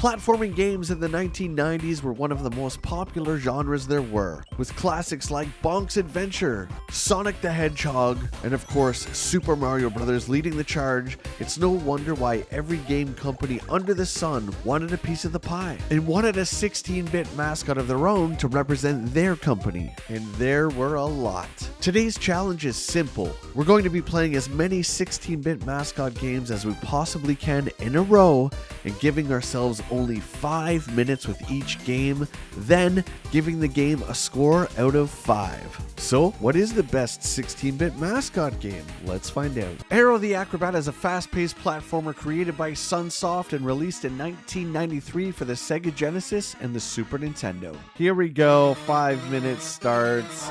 Platforming games in the 1990s were one of the most popular genres there were, with classics like Bonk's Adventure, Sonic the Hedgehog, and of course Super Mario Bros. Leading the charge. It's no wonder why every game company under the sun wanted a piece of the pie and wanted a 16-bit mascot of their own to represent their company, and there were a lot. Today's challenge is simple. We're going to be playing as many 16-bit mascot games as we possibly can in a row and giving ourselves only 5 minutes with each game, then giving the game a score out of 5. So, what is the best 16-bit mascot game? Let's find out. Aero the Acrobat is a fast-paced platformer created by Sunsoft and released in 1993 for the Sega Genesis and the Super Nintendo. Here we go, 5 minutes starts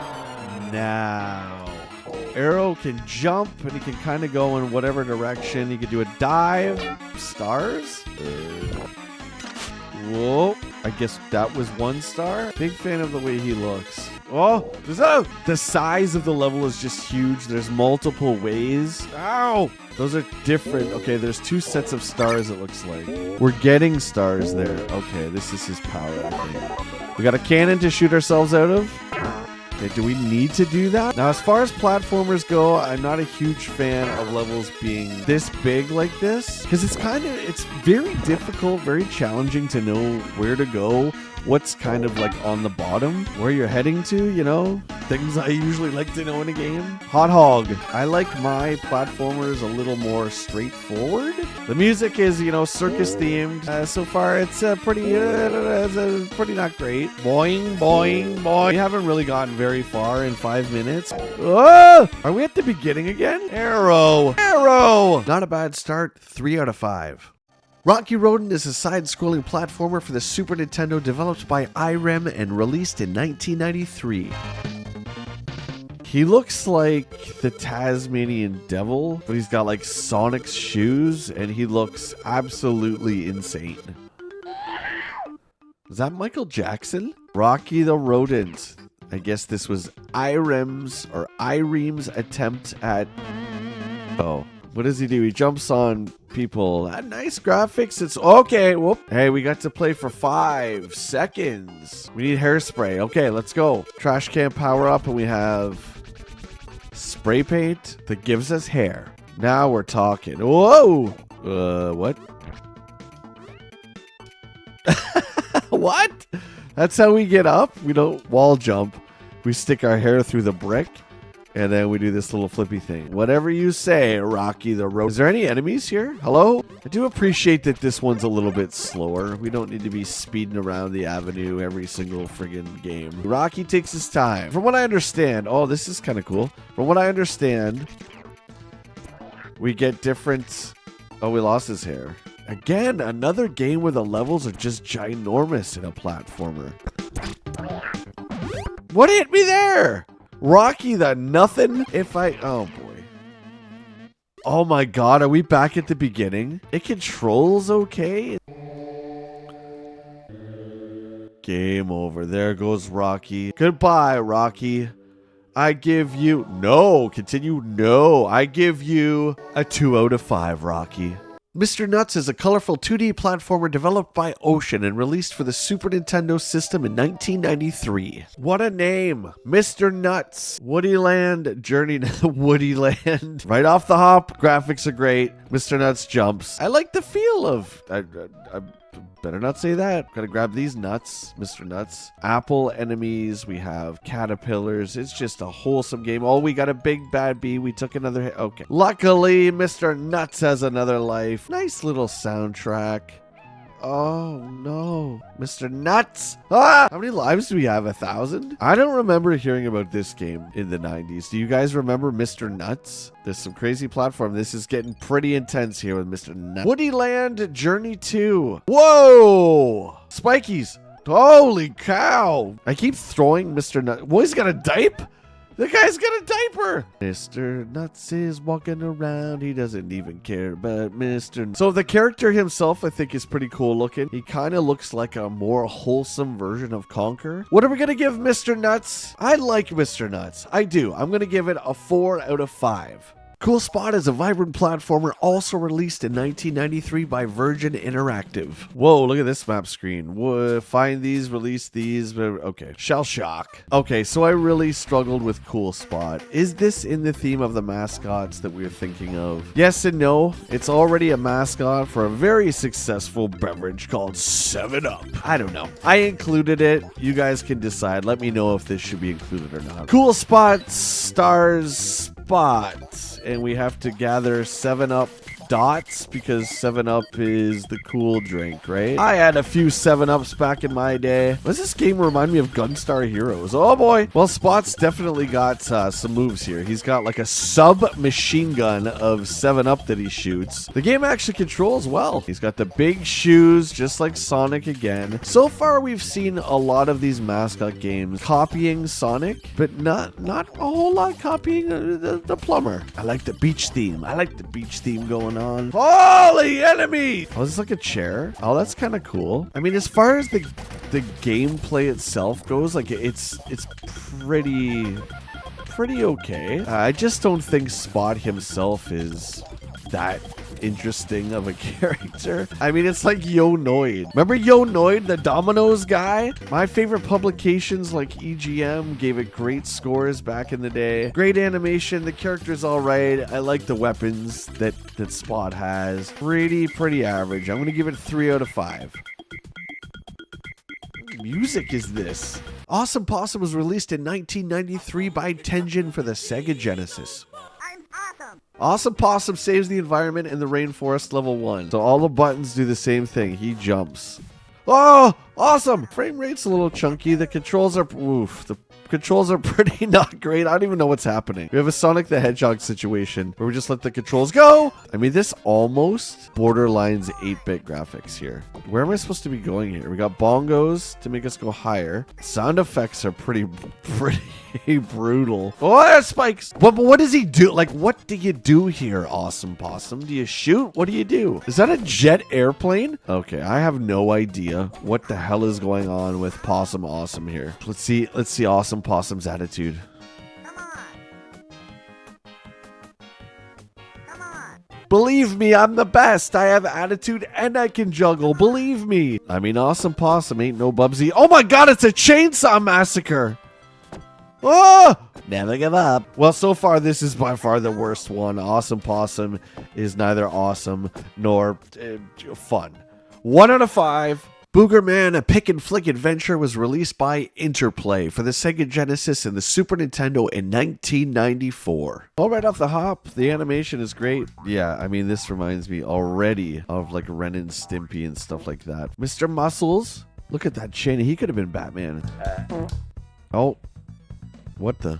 now. Arrow can jump and he can kind of go in whatever direction. He can do a dive. Stars? Whoa. I guess that was 1 star. Big fan of the way he looks. Oh, the size of the level is just huge. There's multiple ways. Ow! Those are different. Okay, there's 2 sets of stars, it looks like. We're getting stars there. Okay, this is his power, I think. We got a cannon to shoot ourselves out of. Okay, do we need to do that? Now, as far as platformers go, I'm not a huge fan of levels being this big like this, because it's very difficult, very challenging to know where to go, what's kind of like on the bottom, where you're heading to, you know, things I usually like to know in a game. Hot Hog. I like my platformers a little more straightforward. The music is, you know, circus themed. So far, it's pretty not great. Boing, boing, boing. We haven't really gotten very far in 5 minutes. Oh! Are we at the beginning again? Arrow! Arrow! Not a bad start. 3 out of 5. Rocky Rodent is a side-scrolling platformer for the Super Nintendo developed by IREM and released in 1993. He looks like the Tasmanian Devil, but he's got like Sonic's shoes and he looks absolutely insane. Is that Michael Jackson? Rocky the Rodent. I guess this was IREM's attempt at... Oh. What does he do? He jumps on people. Nice graphics. It's okay. Whoop. Hey, we got to play for 5 seconds. We need hairspray. Okay, let's go. Trash can power up, and we have spray paint that gives us hair. Now we're talking. Whoa. What? What? That's how we get up? We don't wall jump. We stick our hair through the brick. And then we do this little flippy thing. Whatever you say, Rocky the Road. Is there any enemies here? Hello? I do appreciate that this one's a little bit slower. We don't need to be speeding around the avenue every single friggin' game. Rocky takes his time. From what I understand, oh, this is kind of cool. From what I understand, we get different... Oh, we lost his hair. Again, another game where the levels are just ginormous in a platformer. What hit me there? Rocky the nothing? Oh boy. Oh my god, are we back at the beginning? It controls okay? Game over. There goes Rocky. Goodbye, Rocky. I give you... No. Continue. No. I give you a 2 out of 5, Rocky. Mr. Nuts is a colorful 2D platformer developed by Ocean and released for the Super Nintendo system in 1993. What a name! Mr. Nuts. Woody Land, Journey to Woody Land. Right off the hop, graphics are great. Mr. Nuts jumps. I like the feel of... I better not say that. Gotta grab these nuts, Mr. Nuts. Apple enemies. We have caterpillars. It's just a wholesome game. Oh, we got a big bad bee. We took another hit. Okay. Luckily, Mr. Nuts has another life. Nice little soundtrack. Oh, no. Mr. Nuts. Ah! How many lives do we have? 1,000? I don't remember hearing about this game in the 90s. Do you guys remember Mr. Nuts? There's some crazy platform. This is getting pretty intense here with Mr. Nuts. Woody Land Journey 2. Whoa! Spikies. Holy cow. I keep throwing Mr. Nuts. Well, he's got a diaper. The guy's got a diaper. Mr. Nuts is walking around. He doesn't even care about Mr. So the character himself, I think, is pretty cool looking. He kind of looks like a more wholesome version of Conker. What are we going to give Mr. Nuts? I like Mr. Nuts. I do. I'm going to give it a 4 out of 5. Cool Spot is a vibrant platformer also released in 1993 by Virgin Interactive. Whoa, look at this map screen. Whoa, find these, release these. Okay, Shell Shock. Okay, so I really struggled with Cool Spot. Is this in the theme of the mascots that we're thinking of? Yes and no. It's already a mascot for a very successful beverage called 7-Up. I don't know. I included it. You guys can decide. Let me know if this should be included or not. Cool Spot stars Spot, and we have to gather 7-Up dots because 7-Up is the cool drink, right? I had a few 7-Ups back in my day. Does this game remind me of Gunstar Heroes? Oh boy. Well, Spot's definitely got some moves here. He's got like a sub-machine gun of 7-Up that he shoots. The game actually controls well. He's got the big shoes, just like Sonic again. So far, we've seen a lot of these mascot games copying Sonic, but not a whole lot copying the plumber. I like the beach theme. I like the beach theme going on. Holy enemy! Oh, is this like a chair? Oh, that's kind of cool. I mean, as far as the gameplay itself goes, like it's pretty okay. I just don't think Spot himself is that interesting of a character. I mean, it's like Yo Noid. Remember Yo Noid, the Domino's guy? My favorite publications like EGM gave it great scores back in the day. Great animation, the character's all right. I like the weapons that Spot has. Pretty average. I'm gonna give it 3 out of 5. What music is this? Awesome Possum was released in 1993 by Tengen for the Sega Genesis. Awesome Possum saves the environment in the rainforest level 1. So all the buttons do the same thing. He jumps. Oh, awesome. Frame rate's a little chunky. The controls are, the controls are pretty not great. I don't even know what's happening. We have a Sonic the Hedgehog situation where we just let the controls go. I mean, this almost borderlines 8-bit graphics here. Where am I supposed to be going here? We got bongos to make us go higher. Sound effects are pretty brutal. Oh, there's spikes. But what does he do? Like, what do you do here, Awesome Possum? Do you shoot? What do you do? Is that a jet airplane? Okay, I have no idea what the hell is going on with Possum Awesome here. Let's see Awesome Possum's attitude. Come on. Believe me, I'm the best. I have attitude and I can juggle. Believe me. I mean, Awesome Possum ain't no Bubsy. Oh my god, it's a chainsaw massacre. Oh! Never give up. Well, so far, this is by far the worst one. Awesome Possum is neither awesome nor fun. 1 out of 5. Boogerman, a pick and flick adventure, was released by Interplay for the Sega Genesis and the Super Nintendo in 1994. All right off the hop, the animation is great. Yeah, I mean, this reminds me already of like Ren and Stimpy and stuff like that. Mr. Muscles, look at that chin. He could have been Batman. Oh, what the?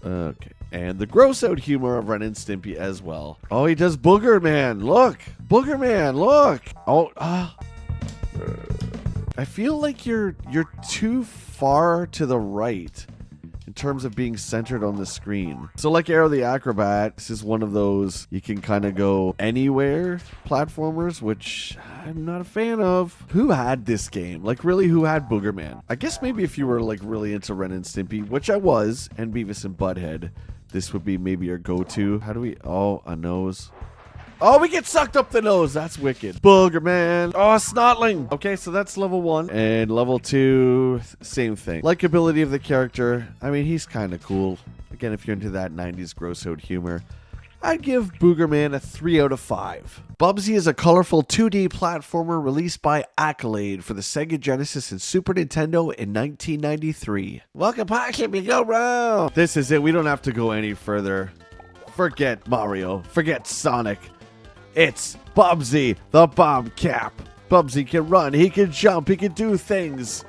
Okay. And the gross out humor of Ren and Stimpy as well. Oh, he does Boogerman. Look. Boogerman, look. Oh, I feel like you're too far to the right in terms of being centered on the screen. So like Arrow the Acrobat, this is one of those you can kind of go anywhere platformers, which I'm not a fan of. Who had this game? Like really, who had Boogerman? I guess maybe if you were like really into Ren and Stimpy, which I was, and Beavis and Butthead, this would be maybe your go-to. How do we, oh, a nose. Oh, we get sucked up the nose. That's wicked. Boogerman. Oh, Snotling. Okay, so that's level 1. And level 2, same thing. Likability of the character. I mean, he's kind of cool. Again, if you're into that 90s gross out humor, I'd give Boogerman a 3 out of 5. Bubsy is a colorful 2D platformer released by Accolade for the Sega Genesis and Super Nintendo in 1993. Welcome back, here we go round. This is it. We don't have to go any further. Forget Mario. Forget Sonic. It's Bubsy, the bobcat. Bubsy can run, he can jump, he can do things.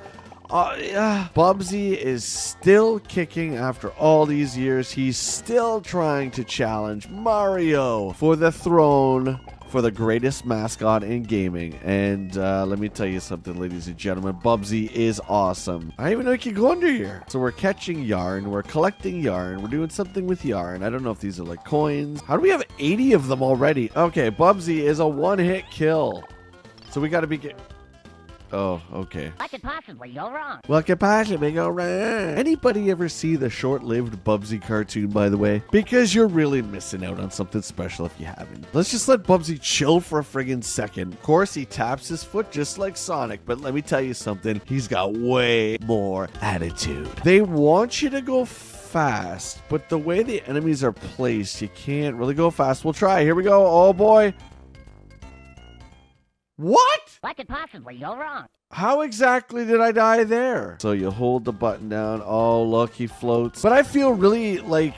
Bubsy is still kicking after all these years. He's still trying to challenge Mario for the throne for the greatest mascot in gaming. And let me tell you something, ladies and gentlemen. Bubsy is awesome. I even know he can go under here. So we're catching yarn. We're collecting yarn. We're doing something with yarn. I don't know if these are like coins. How do we have 80 of them already? Okay, Bubsy is a one-hit kill. So we got to be... Oh, okay. What could possibly go wrong? What could possibly go wrong? Anybody ever see the short-lived Bubsy cartoon, by the way? Because you're really missing out on something special if you haven't. Let's just let Bubsy chill for a friggin' second. Of course, he taps his foot just like Sonic, but let me tell you something. He's got way more attitude. They want you to go fast, but the way the enemies are placed, you can't really go fast. We'll try. Here we go. Oh, boy. What? What could possibly go wrong? How exactly did I die there? So you hold the button down. Oh, look, he floats. But I feel really, like,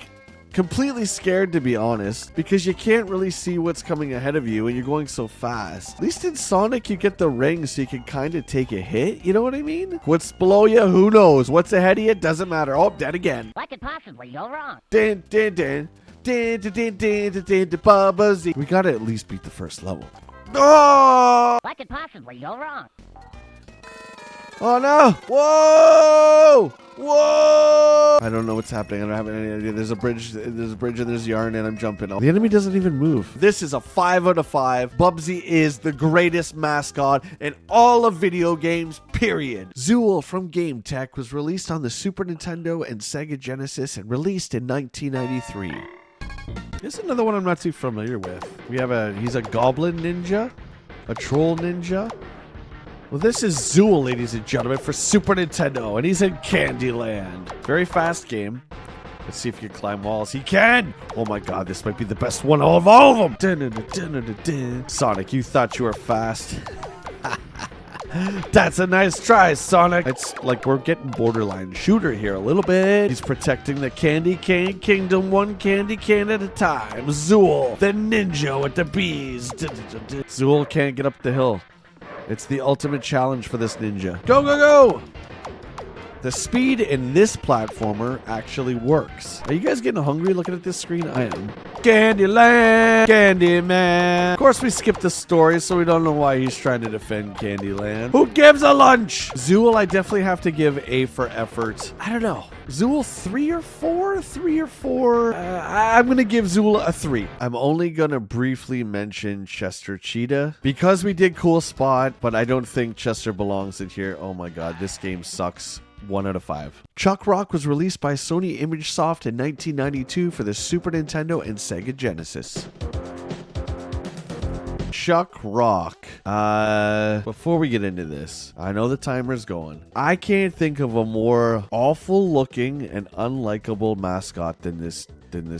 completely scared, to be honest, because you can't really see what's coming ahead of you and you're going so fast. At least in Sonic, you get the ring so you can kind of take a hit. You know what I mean? What's below you? Who knows? What's ahead of you? Doesn't matter. Oh, dead again. What could possibly go wrong? Din, din, din. Din, din, din, din, din, din, din, Bubsy. We gotta at least beat the first level. Oh! What could possibly go wrong? Oh no! Whoa! Whoa! I don't know what's happening. I don't have any idea. There's a bridge and there's yarn and I'm jumping. The enemy doesn't even move. This is a 5 out of 5. Bubsy is the greatest mascot in all of video games, period. Zool from Game Tech was released on the Super Nintendo and Sega Genesis and released in 1993. This is another one I'm not too familiar with. He's a goblin ninja, a troll ninja. Well, this is Zool, ladies and gentlemen, for Super Nintendo, and he's in Candyland. Very fast game. Let's see if he can climb walls. He can! Oh my god, this might be the best one of all of them. Sonic, you thought you were fast. That's a nice try, Sonic. It's like we're getting borderline shooter here a little bit. He's protecting the candy cane kingdom, one candy cane at a time. Zool, the ninja with the bees. Zool can't get up the hill. It's the ultimate challenge for this ninja. Go, go, go! The speed in this platformer actually works. Are you guys getting hungry looking at this screen? I am. Candyland! Candyman! Of course we skipped the story, so we don't know why he's trying to defend Candyland. Who gives a lunch? Zool, I definitely have to give A for effort. I don't know. Zool 3 or 4? 3 or 4? I'm going to give Zool a 3. I'm only going to briefly mention Chester Cheetah because we did cool spot, but I don't think Chester belongs in here. Oh my god, this game sucks. 1 out of 5. Chuck Rock was released by Sony ImageSoft in 1992 for the Super Nintendo and Sega Genesis. Chuck Rock. Before we get into this, I know the timer's going. I can't think of a more awful looking and unlikable mascot than this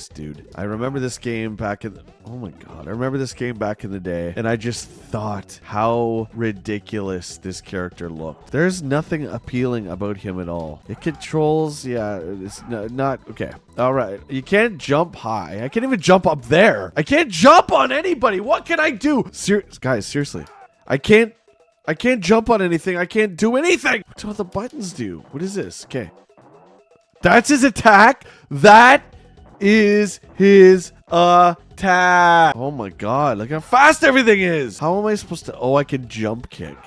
dude. I remember this game back in oh my god, I remember this game back in the day, and I just thought how ridiculous this character looked. There's nothing appealing about him at all. It controls, yeah, it's not okay. All right, you can't jump high. I can't even jump up there. I can't jump on anybody. What can I do? Guys, seriously, I can't jump on anything. I can't do anything. What's all the buttons do? What is this? Okay, that's his attack. That is his attack. Oh my god, look how fast everything is. How am I supposed to? Oh, I can jump kick.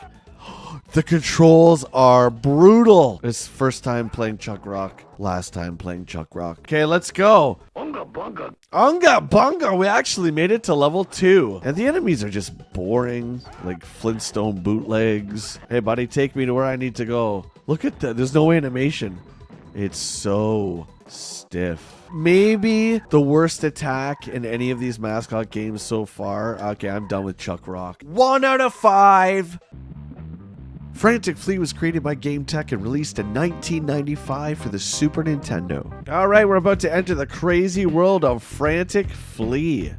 The controls are brutal. It's first time playing Chuck Rock, last time playing Chuck Rock. Okay, let's go. Unga bunga. Unga bunga. We actually made it to level 2. And the enemies are just boring, like Flintstone bootlegs. Hey buddy, take me to where I need to go. Look at that. There's no animation. It's so stiff. Maybe the worst attack in any of these mascot games so far. Okay, I'm done with Chuck Rock. 1 out of 5. Frantic Flea was created by Game Tech and released in 1995 for the Super Nintendo. All right, we're about to enter the crazy world of Frantic Flea.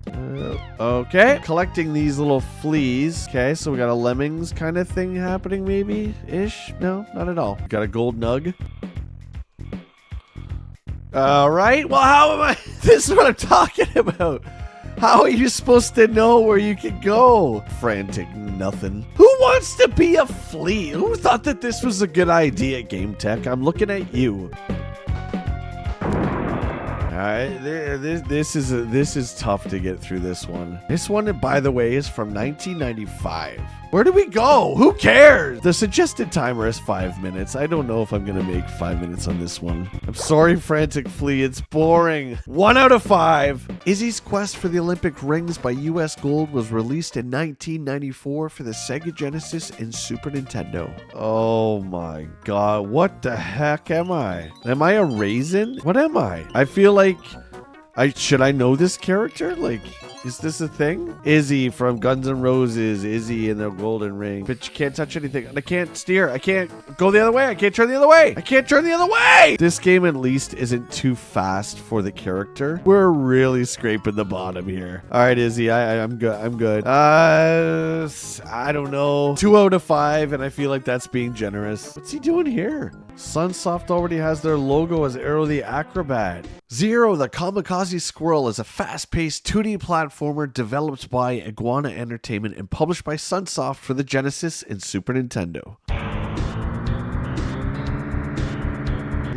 Okay, collecting these little fleas. Okay, so we got a Lemmings kind of thing happening maybe-ish. No, not at all. Got a gold nug. All right. Well, how am I? This is what I'm talking about. How are you supposed to know where you can go? Frantic nothing. Who wants to be a flea? Who thought that this was a good idea, Game Tech? I'm looking at you. All right. This is tough to get through this one. This one, by the way, is from 1995. Where do we go? Who cares? The suggested timer is 5 minutes. I don't know if I'm going to make 5 minutes on this one. I'm sorry, Frantic Flea. It's boring. 1 out of 5. Izzy's Quest for the Olympic Rings by US Gold was released in 1994 for the Sega Genesis and Super Nintendo. Oh my god. What the heck am I? Am I a raisin? What am I? I feel like should I know this character? Like, is this a thing? Izzy from Guns N' Roses. Izzy in the golden ring. But you can't touch anything. I can't steer. I can't go the other way. I can't turn the other way. I can't turn the other way. This game at least isn't too fast for the character. We're really scraping the bottom here. All right, Izzy. I'm good. I'm good. I don't know. 2 out of 5, and I feel like that's being generous. What's he doing here? Sunsoft already has their logo as Arrow the Acrobat. Zero, the Kamikaze Squirrel, is a fast-paced 2D platformer developed by Iguana Entertainment and published by Sunsoft for the Genesis and Super Nintendo.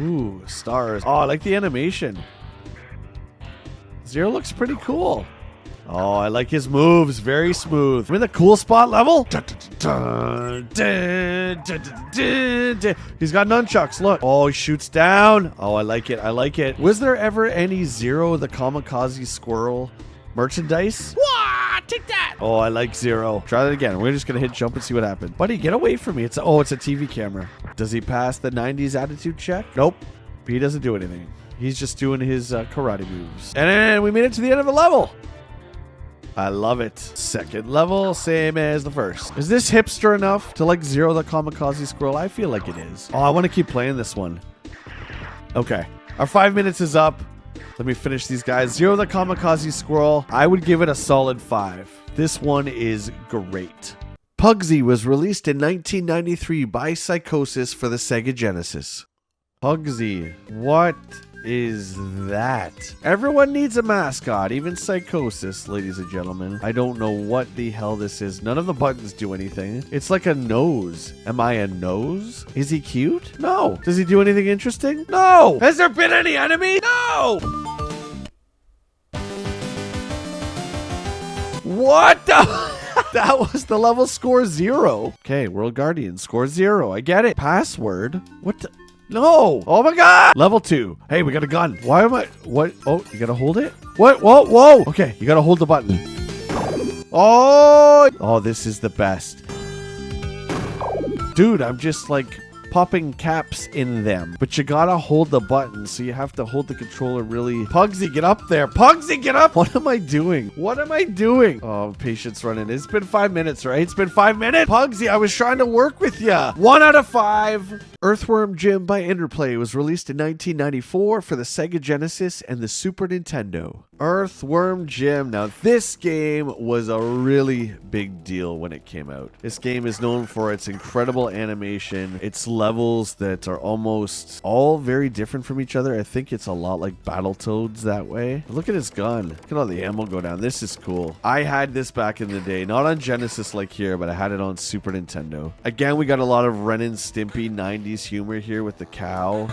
Ooh, stars. Oh, I like the animation. Zero looks pretty cool. Oh, I like his moves. Very smooth. I'm in the cool spot level. He's got nunchucks. Look. Oh, he shoots down. Oh, I like it. I like it. Was there ever any Zero the Kamikaze Squirrel merchandise? Wah, take that. Oh, I like Zero. Try that again. We're just going to hit jump and see what happens. Buddy, get away from me. It's a TV camera. Does he pass the 90s attitude check? Nope. He doesn't do anything. He's just doing his karate moves. And we made it to the end of the level. I love it. Second level, same as the first. Is this hipster enough to like Zero the Kamikaze Squirrel? I feel like it is. Oh, I want to keep playing this one. Okay. Our 5 minutes is up. Let me finish these guys. Zero the Kamikaze Squirrel. I would give it a solid 5. This one is great. Pugsy was released in 1993 by Psychosis for the Sega Genesis. Pugsy. What is that? Everyone needs a mascot, even Psychosis, ladies and gentlemen. I don't know what the hell this is. None of the buttons do anything. It's like a nose. Am I a nose? Is he cute? No. Does he do anything interesting? No. Has there been any enemy? No. What the? That was the level score 0. Okay, World Guardian score 0. I get it. Password? What the? No! Oh my god! Level 2. Hey, we got a gun. Why am I... What? Oh, you gotta hold it? What? Whoa, whoa! Okay, you gotta hold the button. Oh! Oh, this is the best. Dude, I'm just like popping caps in them. But you gotta hold the button, so you have to hold the controller really... Pugsy, get up there! Pugsy, get up! What am I doing? What am I doing? Oh, patience running. It's been 5 minutes, right? It's been 5 minutes! Pugsy, I was trying to work with ya! 1 out of 5! Earthworm Jim by Interplay was released in 1994 for the Sega Genesis and the Super Nintendo. Earthworm Jim. Now, this game was a really big deal when it came out. This game is known for its incredible animation, its levels that are almost all very different from each other. I think it's a lot like Battletoads that way. Look at his gun. Look at all the ammo go down. This is cool. I had this back in the day. Not on Genesis like here, but I had it on Super Nintendo. Again, we got a lot of Ren and Stimpy 90s humor here with the cow.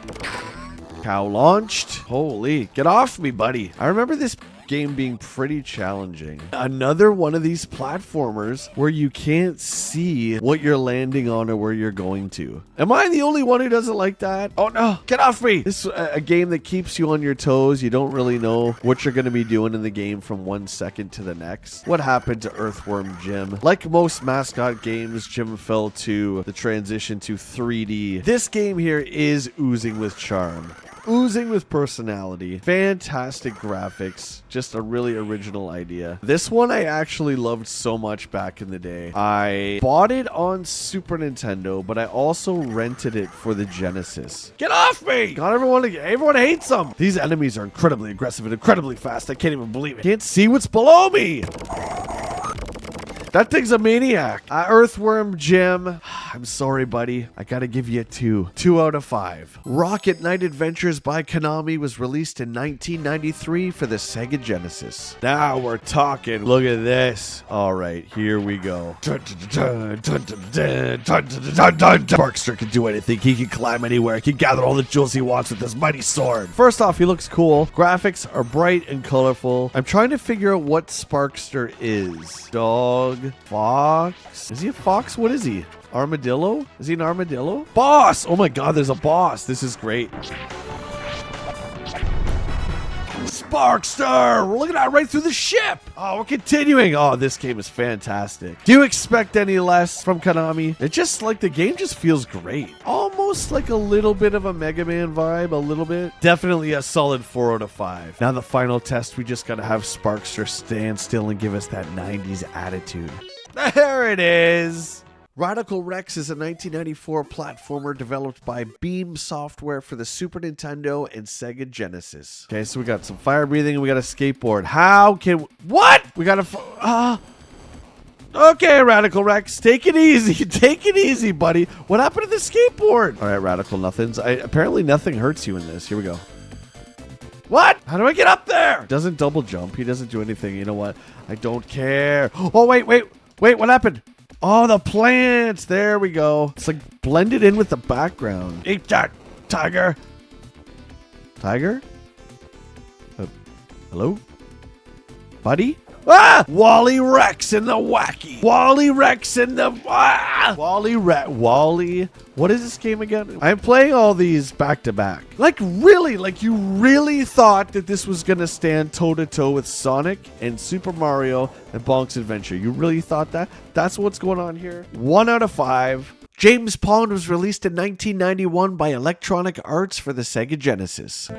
Cow launched. Holy, get off me, buddy. I remember this game being pretty challenging. Another one of these platformers where you can't see what you're landing on or where you're going to. Am I the only one who doesn't like that? Oh no, get off me. This is a game that keeps you on your toes. You don't really know what you're going to be doing in the game from 1 second to the next. What happened to Earthworm Jim? Like most Mascot games, Jim fell to the transition to 3D. This game here is oozing with charm. Oozing with personality. Fantastic graphics. Just a really original idea. This one I actually loved so much back in the day. I bought it on Super Nintendo, but I also rented it for the Genesis. Get off me! God, everyone hates them. These enemies are incredibly aggressive and incredibly fast. I can't even believe it. Can't see what's below me. That thing's a maniac. Earthworm Jim. I'm sorry, buddy. I gotta give you a 2. 2 out of 5. Rocket Knight Adventures by Konami was released in 1993 for the Sega Genesis. Now we're talking. Look at this. All right, here we go. Sparkster can do anything. He can climb anywhere. He can gather all the jewels he wants with his mighty sword. First off, he looks cool. Graphics are bright and colorful. I'm trying to figure out what Sparkster is. Dog. dog. Fox. Is he a fox? What is he? Armadillo? Is he an armadillo? Boss! Oh my god, there's a boss. This is great. Sparkster! We're looking at right through the ship! Oh, we're continuing. Oh, this game is fantastic. Do you expect any less from Konami? It just, like, the game just feels great. Almost like a little bit of a Mega Man vibe, a little bit. Definitely a solid 4 out of 5. Now the final test, we just gotta have Sparkster stand still and give us that 90s attitude. There it is! Radical Rex is a 1994 platformer developed by Beam Software for the Super Nintendo and Sega Genesis. Okay, so we got some fire breathing and we got a skateboard. How can... What? We got a... Okay, Radical Rex, take it easy. Take it easy, buddy. What happened to the skateboard? All right, Radical Nothings. Apparently nothing hurts you in this. Here we go. What? How do I get up there? Doesn't double jump. He doesn't do anything. You know what? I don't care. Oh, wait. What happened? Oh, the plants. There we go. It's like blended in with the background. Eat that, tiger. Tiger? Hello? Buddy? Ah! Wally Rex and the wacky. Wally Rex and the... Ah! Wally. What is this game again? I'm playing all these back to back. Like really? Like you really thought that this was going to stand toe to toe with Sonic and Super Mario and Bonk's Adventure? You really thought that? That's what's going on here? 1 out of 5. James Pond was released in 1991 by Electronic Arts for the Sega Genesis.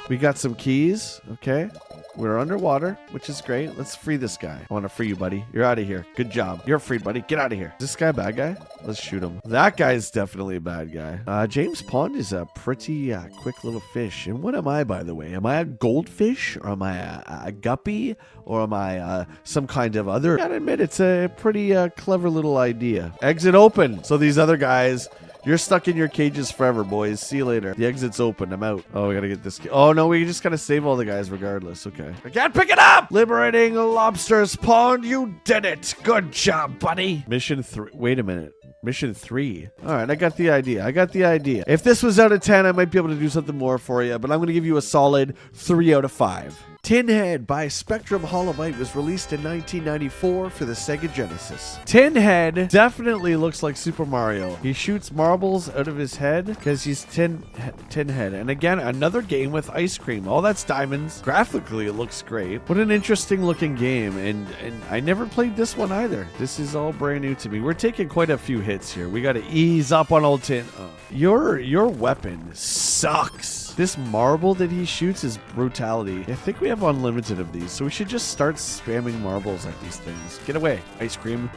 We got some keys. Okay. We're underwater, which is great. Let's free this guy. I want to free you, buddy. You're out of here. Good job. You're free, buddy. Get out of here. Is this guy a bad guy? Let's shoot him. That guy's definitely a bad guy. James Pond is a pretty quick little fish. And what am I, by the way? Am I a goldfish? Or am I a guppy? Or am I some kind of other? I gotta admit, it's a pretty clever little idea. Exit open. So these other guys... You're stuck in your cages forever, boys. See you later. The exit's open. I'm out. Oh, we gotta get this. Oh, no, we just gotta save all the guys regardless. Okay. I can't pick it up! Liberating lobsters pond. You did it. Good job, buddy. Mission 3. Wait a minute. Mission 3. All right, I got the idea. If this was out of 10, I might be able to do something more for you, but I'm going to give you a solid 3 out of 5. Tinhead by Spectrum Holomite was released in 1994 for the Sega Genesis. Tinhead definitely looks like Super Mario. He shoots marbles out of his head because he's Tinhead. And again, another game with ice cream. Oh, that's diamonds. Graphically, it looks great. What an interesting looking game. And I never played this one either. This is all brand new to me. We're taking quite a few hits here. We got to ease up on old Tin. Oh. Your weapon sucks. This marble that he shoots is brutality. I think we have unlimited of these, so we should just start spamming marbles at these things. Get away, ice cream.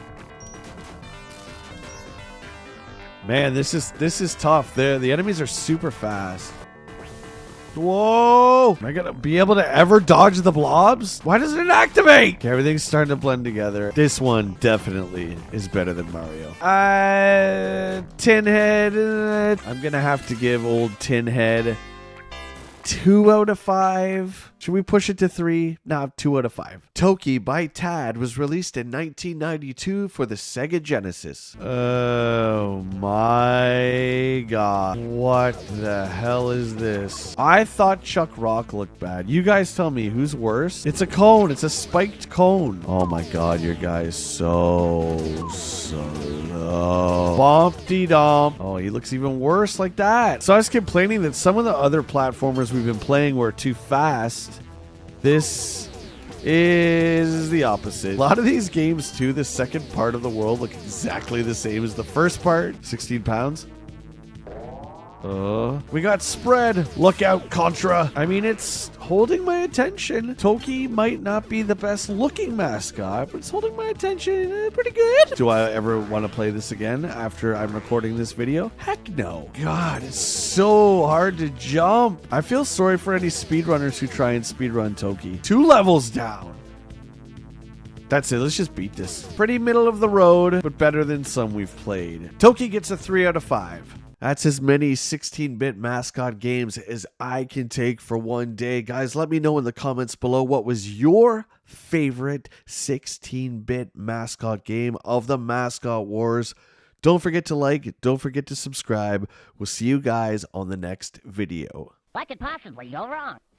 Man, this is tough. The enemies are super fast. Whoa! Am I gonna be able to ever dodge the blobs? Why doesn't it activate? Okay, everything's starting to blend together. This one definitely is better than Mario. Tinhead. I'm gonna have to give old Tinhead 2 out of 5. Should we push it to 3? Nah, 2 out of 5. Toki by Tad was released in 1992 for the Sega Genesis. Oh my god. What the hell is this? I thought Chuck Rock looked bad. You guys tell me who's worse. It's a cone. It's a spiked cone. Oh my god, your guy is so low. Bump-de-dump. Oh, he looks even worse like that. So I was complaining that some of the other platformers we've been playing were too fast. This is the opposite. A lot of these games, too, the second part of the world look exactly the same as the first part. 16 pounds. We got spread. Look out, Contra. I mean, it's holding my attention. Toki might not be the best looking mascot, but it's holding my attention pretty good. Do I ever want to play this again after I'm recording this video? Heck no. God, it's so hard to jump. I feel sorry for any speedrunners who try and speedrun Toki. 2 levels down. That's it. Let's just beat this. Pretty middle of the road, but better than some we've played. Toki gets a 3 out of 5. That's as many 16-bit mascot games as I can take for one day. Guys, let me know in the comments below what was your favorite 16-bit mascot game of the Mascot Wars. Don't forget to like, don't forget to subscribe. We'll see you guys on the next video. What could possibly go wrong?